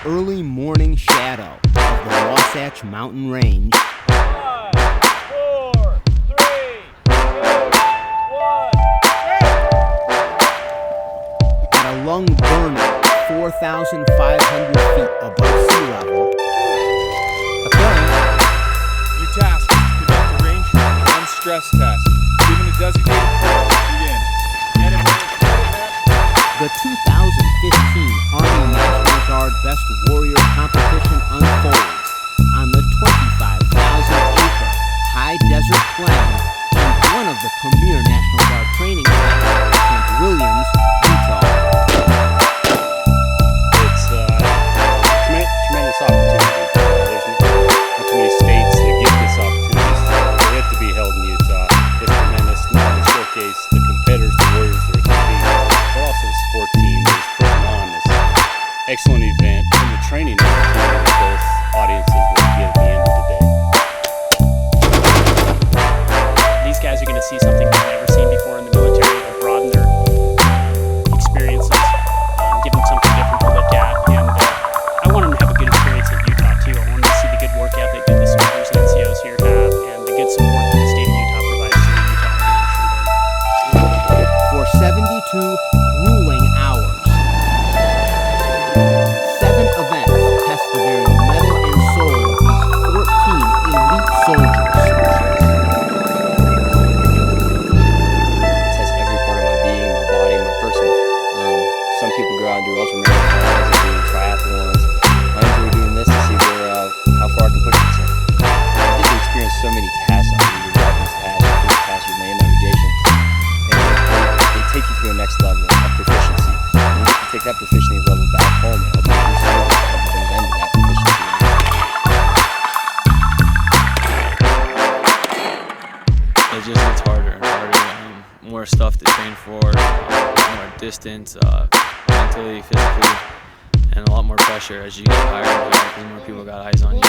early morning shadow of the Wasatch Mountain Range. 5, 4, 3, 2, 1. At a lung-burning 4,500 feet above sea level, Your task is to conduct a range and stress test. Given a designated course, begin. the 2015 Army National Guard Best Warrior competition unfolds on the 25,000-acre high desert plain and one of the premier National Guard training sites, Camp Williams, Utah. It's tremendous opportunity. There's not too many states that give this opportunity for it to be held in Utah. It's tremendous not only to showcase the competitors, the warriors that are competing, but also the sport team that is putting on this excellent event and the training opportunity that both audiences will get at the end of the day. These guys are going to see something they've never seen before in the military. It'll broaden their experiences, give them something different to look at, and I want them to have a good experience in Utah too. I want them to see the good work ethic that the soldiers and NCOs here have, and the good support that the state of Utah provides to the Utah Army National Guard. For 72 grueling hours. 7 events test the very mettle and soul of these 14 elite soldiers. It says every part of my being, my body, my person. Some people go out and do ultramarathons and do triathlons. I enjoy doing this to see how far I can push myself. I get to experience so many tasks on your weapons tasks, your food tasks, your land navigation. And they take you to a next level of proficiency. And you get to take that proficiency level back home and help you do service and bring them to that proficiency. It just gets harder and harder. More stuff to train for, more distance, mentally, physically, and a lot more pressure as you get higher and higher because more people got eyes on you.